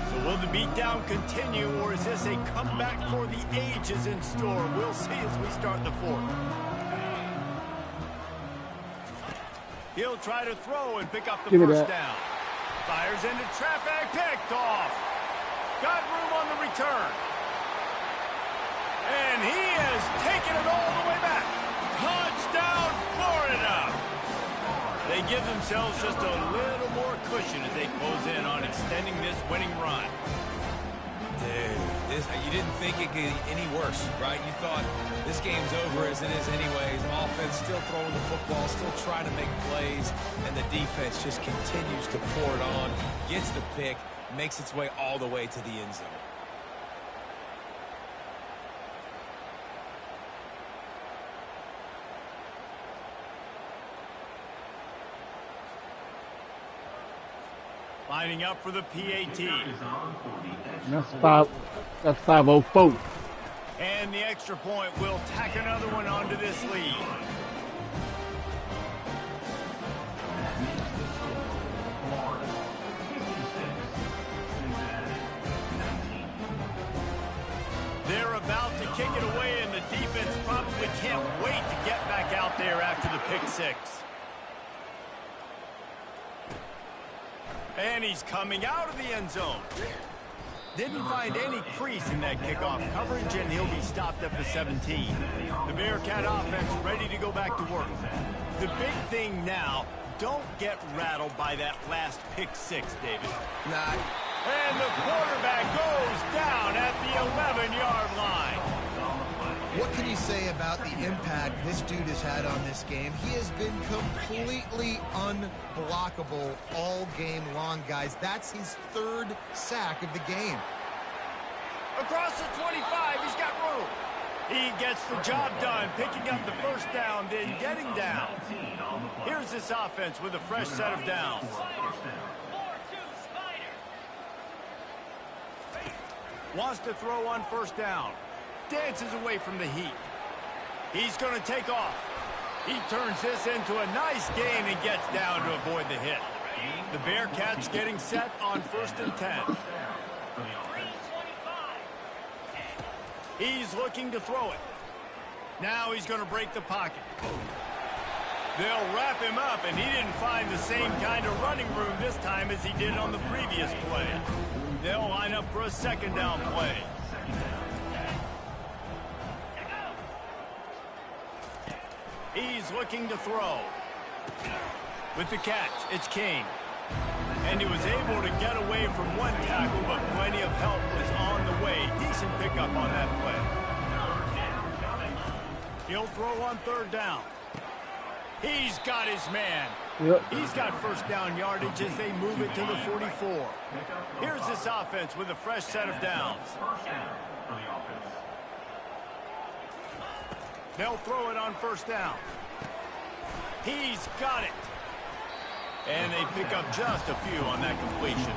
So will the beatdown continue, or is this a comeback for the ages in store? We'll see as we start the fourth. He'll try to throw and pick up the first down. Fires into traffic, picked off. Got room on the return. And he has taken it all the way back. Touchdown, Florida. They give themselves just a little more cushion as they close in on extending this winning run. Dude, you didn't think it could get any worse, right? You thought this game's over as it is anyways. Offense still throwing the football, still trying to make plays, and the defense just continues to pour it on, gets the pick, makes its way all the way to the end zone. Lining up for the PAT. That's 504. And the extra point will tack another one onto this lead. about to kick it away, and the defense probably can't wait to get back out there after the pick six. And he's coming out of the end zone. Didn't find any crease in that kickoff coverage, and he'll be stopped at the 17. The Bearcat offense ready to go back to work. The big thing now, don't get rattled by that last pick six, David. Nah. And the quarterback goes down at the 11-yard line. What can you say about the impact this dude has had on this game? He has been completely unblockable all game long, guys. That's his third sack of the game. Across the 25, he's got room. He gets the job done, picking up the first down, then getting down. Here's this offense with a fresh set of downs. Wants to throw on first down. Dances away from the heat. He's going to take off. He turns this into a nice gain and gets down to avoid the hit. The Bearcats getting set on 1st and 10. He's looking to throw it. Now he's going to break the pocket. They'll wrap him up, and he didn't find the same kind of running room this time as he did on the previous play. They'll line up for a second down play. He's looking to throw. With the catch, it's King. And he was able to get away from one tackle, but plenty of help was on the way. Decent pickup on that play. He'll throw on 3rd down. He's got his man. Yep. He's got first down yardage as they move it to the 44. Here's this offense with a fresh set of downs. They'll throw it on 1st down. He's got it. And they pick up just a few on that completion.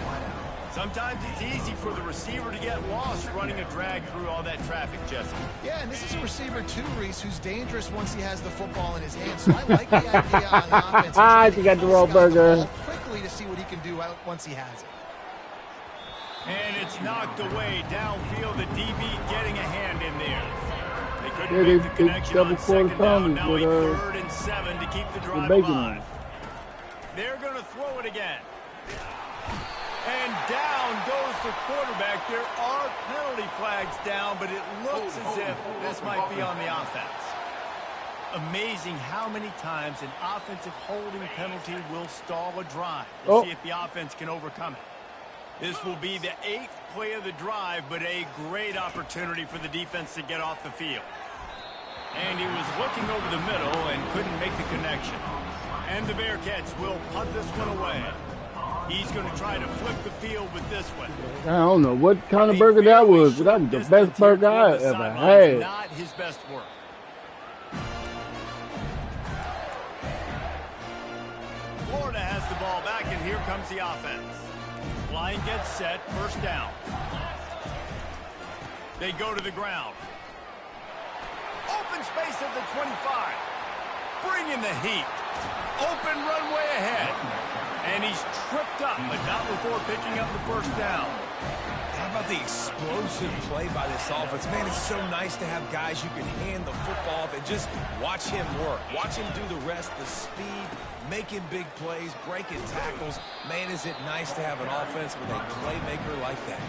Sometimes it's easy for the receiver to get lost running a drag through all that traffic, Jesse. Yeah, and this is a receiver too, Reese, who's dangerous once he has the football in his hands. So I like the idea on the offense. You got the roll burger. Quickly to see what he can do once he has it. And it's knocked away downfield. The DB getting a hand in there. They couldn't Yeah, make the connection on second down. Now a 3rd and 7 to keep the drive alive. They're going to throw it again. And down goes the quarterback. There are penalty flags down, but it looks as if this might be on the offense. Amazing how many times an offensive holding penalty will stall a drive. We'll see if the offense can overcome it. This will be the 8th play of the drive, but a great opportunity for the defense to get off the field. And he was looking over the middle and couldn't make the connection. And the Bearcats will punt this one away. He's going to try to flip the field with this one. I don't know what kind of burger that was, but that was the best burger I ever had. Not his best work. Florida has the ball back, and here comes the offense. Line gets set, 1st down. They go to the ground. Open space at the 25. Bring in the heat. Open runway ahead. And he's tripped up, but not before picking up the 1st down. How about the explosive play by this offense? Man, it's so nice to have guys you can hand the football off and just watch him work. Watch him do the rest, the speed, making big plays, breaking tackles. Man, is it nice to have an offense with a playmaker like that.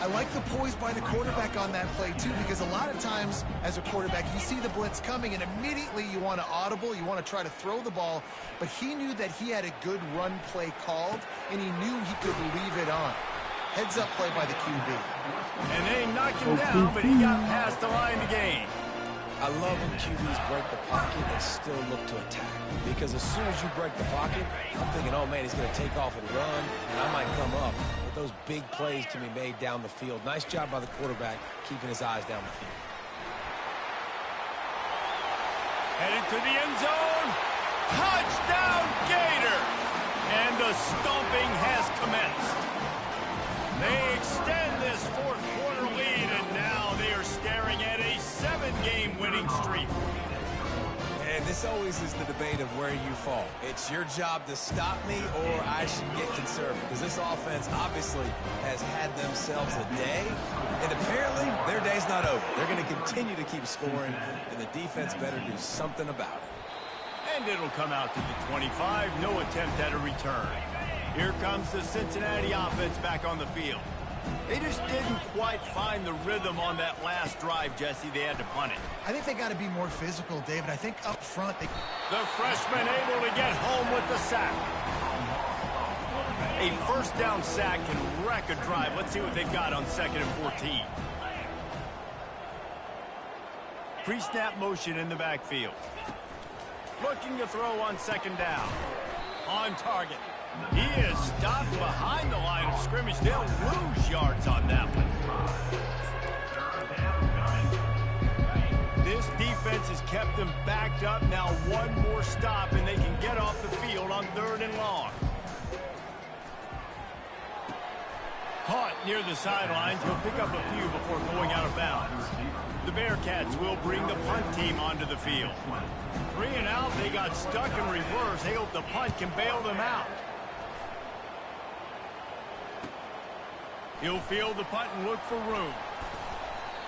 I like the poise by the quarterback on that play, too, because a lot of times as a quarterback, you see the blitz coming, and immediately you want to audible, you want to try to throw the ball, but he knew that he had a good run play called, and he knew he could leave it on. Heads-up play by the QB. And they knocked him down, but he got past the line to gain. I love when QBs break the pocket and still look to attack. Because as soon as you break the pocket, I'm thinking, oh, man, he's going to take off and run, and I might come up. But those big plays can be made down the field. Nice job by the quarterback keeping his eyes down the field. Headed to the end zone. Touchdown, Gator! And the stomping has commenced. They extend this 4th quarter lead, and now they are staring at a 7-game winning streak. And this always is the debate of where you fall. It's your job to stop me, or I should get conservative. Because this offense obviously has had themselves a day, and apparently their day's is not over. They're going to continue to keep scoring, and the defense better do something about it. And it'll come out to the 25. No attempt at a return. Here comes the Cincinnati offense back on the field. They just didn't quite find the rhythm on that last drive, Jesse. They had to punt it. I think they got to be more physical, David. I think up front they... The freshman able to get home with the sack. A first down sack can wreck a drive. Let's see what they've got on 2nd and 14. Pre-snap motion in the backfield. Looking to throw on 2nd down. On target. He is stopped behind the line of scrimmage. They'll lose yards on that one. This defense has kept them backed up. Now one more stop, and they can get off the field on 3rd and long. Caught near the sidelines. He'll pick up a few before going out of bounds. The Bearcats will bring the punt team onto the field. 3 and out. They got stuck in reverse. They hope the punt can bail them out. He'll field the punt and look for room.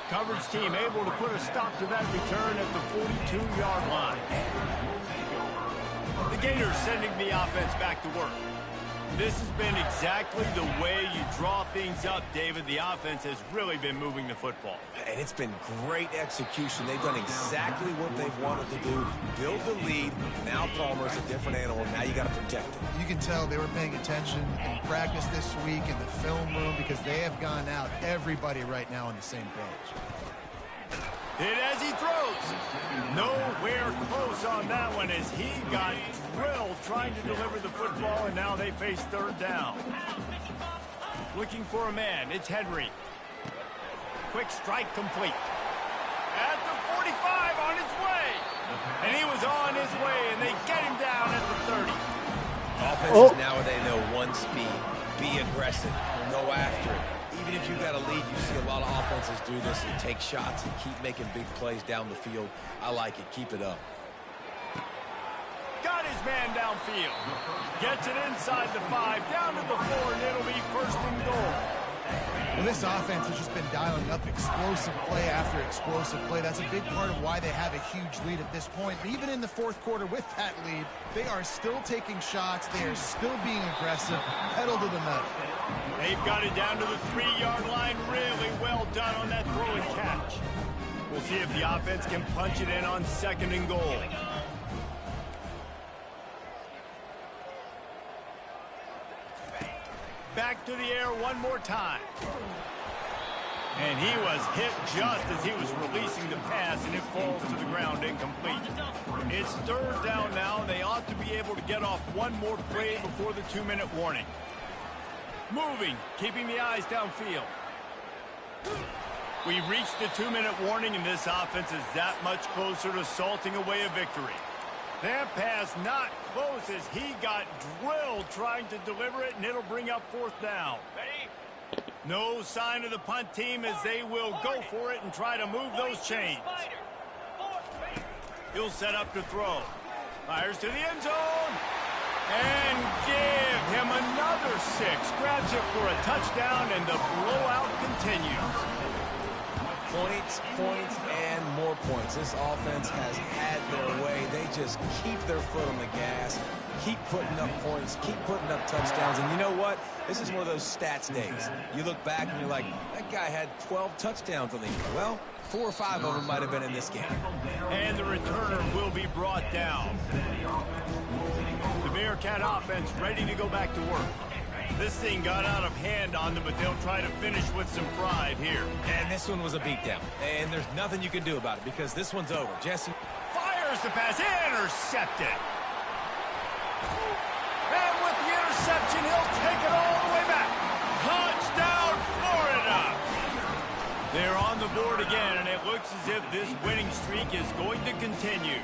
Coverage team able to put a stop to that return at the 42-yard line. The Gators sending the offense back to work. This has been exactly the way you draw things up, David. The offense has really been moving the football. And it's been great execution. They've done exactly what they've wanted to do. Build the lead. Now Palmer's a different animal. Now you got to protect it. You can tell they were paying attention in practice this week in the film room because they have gone out, everybody right now on the same page. Hit as he throws. Nowhere close on that one as he got drilled trying to deliver the football, and now they face 3rd down. Looking for a man. It's Henry. Quick strike complete. At the 45 on his way. And he was on his way, and they get him down at the 30. Offenses nowadays know one speed. Be aggressive. Go after it. Even if you've got a lead, you see a lot of offenses do this and take shots and keep making big plays down the field. I like it. Keep it up. Got his man downfield. Gets it inside the 5, down to the 4, and it'll be 1st and goal. Well, this offense has just been dialing up explosive play after explosive play. That's a big part of why they have a huge lead at this point. But even in the 4th quarter with that lead, they are still taking shots. They are still being aggressive, pedal to the metal. They've got it down to the 3-yard line. Really well done on that throw and catch. We'll see if the offense can punch it in on 2nd and goal. Back to the air one more time. And he was hit just as he was releasing the pass, and it falls to the ground incomplete. It's 3rd down now. They ought to be able to get off one more play before the 2-minute warning. Moving, keeping the eyes downfield. We've reached the 2-minute warning, and this offense is that much closer to salting away a victory. That pass not close as he got drilled trying to deliver it, and it'll bring up 4th down. No sign of the punt team as they will go for it and try to move those chains. He'll set up to throw. Fires to the end zone. And give him another 6. Grabs it for a touchdown, and the blowout continues. Points, points, and more points. This offense has had their way. They just keep their foot on the gas, keep putting up points, keep putting up touchdowns. And you know what? This is one of those stats days. You look back and you're like, that guy had 12 touchdowns on the year. Well, 4 or 5 of them might have been in this game. And the returner will be brought down. The Bearcat offense ready to go back to work. This thing got out of hand on them, but they'll try to finish with some pride here. And this one was a beatdown. And there's nothing you can do about it because this one's over. Jesse fires the pass, intercepted. And with the interception, he'll take it all the way back. Touchdown, Florida. They're on the board again, and it looks as if this winning streak is going to continue.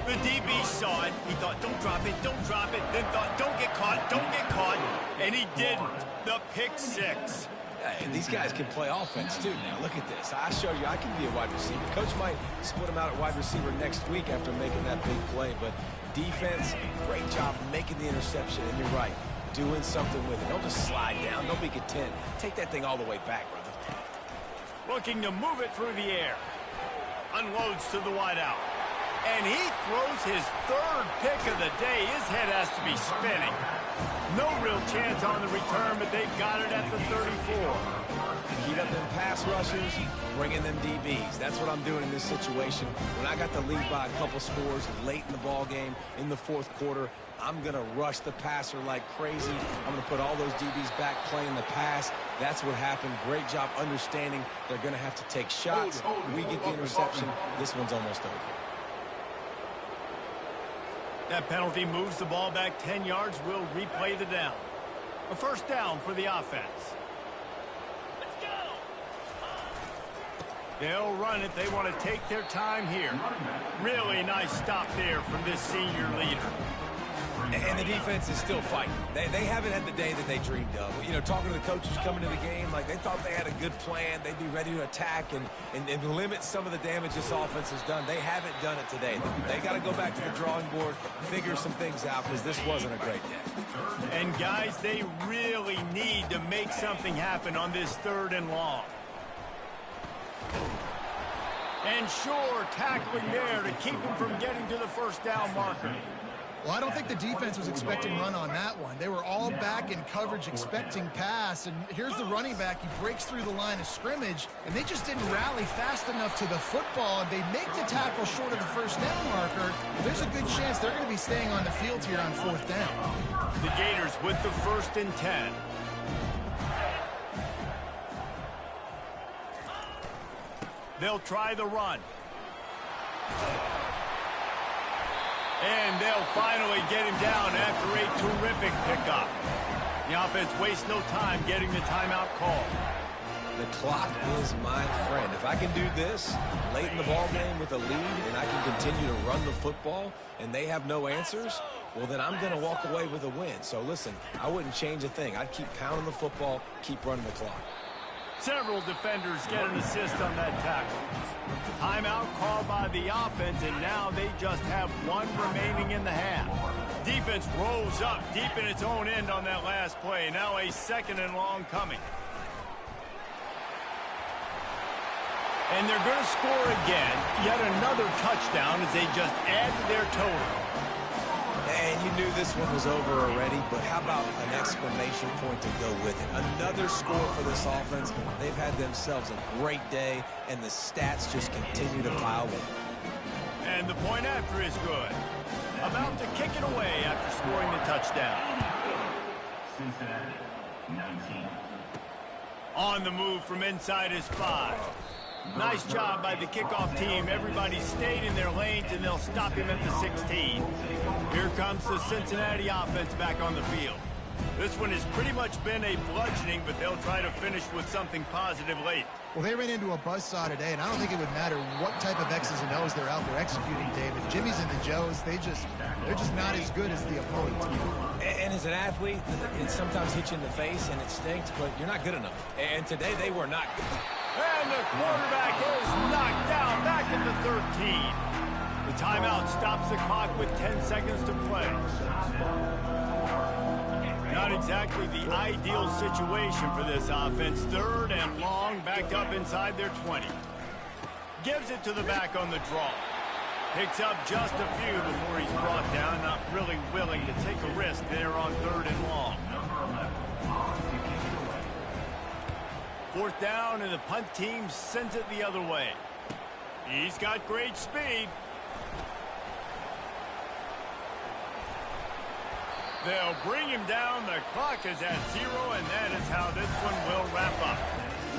The DB saw it. He thought, don't drop it, don't drop it. Then thought, don't get caught, don't get caught. And he didn't. The pick 6. Hey, these guys can play offense, too. Now, look at this. I showed you I can be a wide receiver. Coach might split him out at wide receiver next week after making that big play. But defense, great job making the interception. And you're right, doing something with it. Don't just slide down. Don't be content. Take that thing all the way back, brother. looking to move it through the air. Unloads to the wideout. And he throws his third pick of the day. His head has to be spinning. No real chance on the return, but they've got it at the 34. Heat up them pass rushers, bring in them DBs. That's what I'm doing in this situation. When I got the lead by a couple scores late in the ball game, in the fourth quarter, I'm going to rush the passer like crazy. I'm going to put all those DBs back playing the pass. That's what happened. Great job understanding they're going to have to take shots. We get the interception. This one's almost over. That penalty moves the ball back 10 yards. We'll replay the down. A first down for the offense. Let's go. They'll run it. They want to take their time here. Really nice stop there from this senior leader. And the defense is still fighting. They haven't had the day that they dreamed of. You know, talking to the coaches coming to the game, like they thought they had a good plan. They'd be ready to attack and limit some of the damage this offense has done. They haven't done it today. They got to go back to the drawing board, figure some things out, because this wasn't a great day. And, guys, they really need to make something happen on this 3rd and long. And sure, tackling there to keep him from getting to the first down marker. Well, I don't think the defense was expecting run on that one. They were all back in coverage expecting pass, and here's the running back. He breaks through the line of scrimmage, and they just didn't rally fast enough to the football, and they make the tackle short of the first down marker. There's a good chance they're going to be staying on the field here on 4th down. The Gators with the 1st and 10. They'll try the run. And they'll finally get him down after a terrific pickup. The offense wastes no time getting the timeout call. The clock is my friend. If I can do this late in the ball game with a lead and I can continue to run the football and they have no answers, well, then I'm going to walk away with a win. So, listen, I wouldn't change a thing. I'd keep pounding the football, keep running the clock. Several defenders get an assist on that tackle. Timeout called by the offense, and now they just have one remaining in the half. Defense rolls up deep in its own end on that last play. Now a 2nd and long coming. And they're going to score again. Yet another touchdown as they just add to their total. And you knew this one was over already, but how about an exclamation point to go with it? Another score for this offense. They've had themselves a great day, and the stats just continue to pile in. And the point after is good. About to kick it away after scoring the touchdown. Cincinnati, 19. On the move from inside his 5. Nice job by the kickoff team. Everybody stayed in their lanes, and they'll stop him at the 16. Here comes the Cincinnati offense back on the field. This one has pretty much been a bludgeoning, but they'll try to finish with something positive late. Well, they ran into a buzzsaw today, and I don't think it would matter what type of X's and O's they're out there executing, David. Jimmy's and the Joes, they're just not as good as the opponent team. And as an athlete, it sometimes hits you in the face, and it stinks, but you're not good enough. And today they were not good. And the quarterback is knocked down back at the 13. The timeout stops the clock with 10 seconds to play. Not exactly the ideal situation for this offense. 3rd and long, backed up inside their 20. Gives it to the back on the draw. Picks up just a few before he's brought down. Not really willing to take a risk there on 3rd and long. 4th down, and the punt team sends it the other way. He's got great speed. They'll bring him down. The clock is at 0, and that is how this one will wrap up.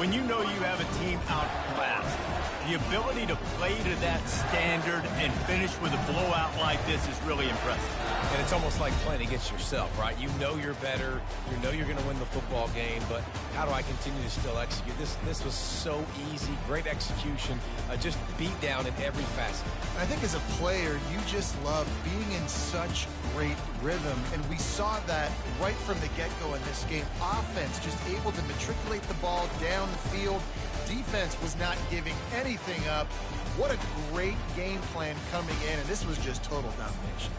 When you know you have a team outclassed, the ability to play to that standard and finish with a blowout like this is really impressive. And it's almost like playing against yourself, right? You know you're better. You know you're going to win the football game, but how do I continue to still execute? This was so easy. Great execution. Just beat down in every facet. I think as a player, you just love being in such great rhythm, and we saw that right from the get-go in this game. Offense just able to matriculate the ball down the field. Defense was not giving anything up. What a great game plan coming in, and this was just total domination.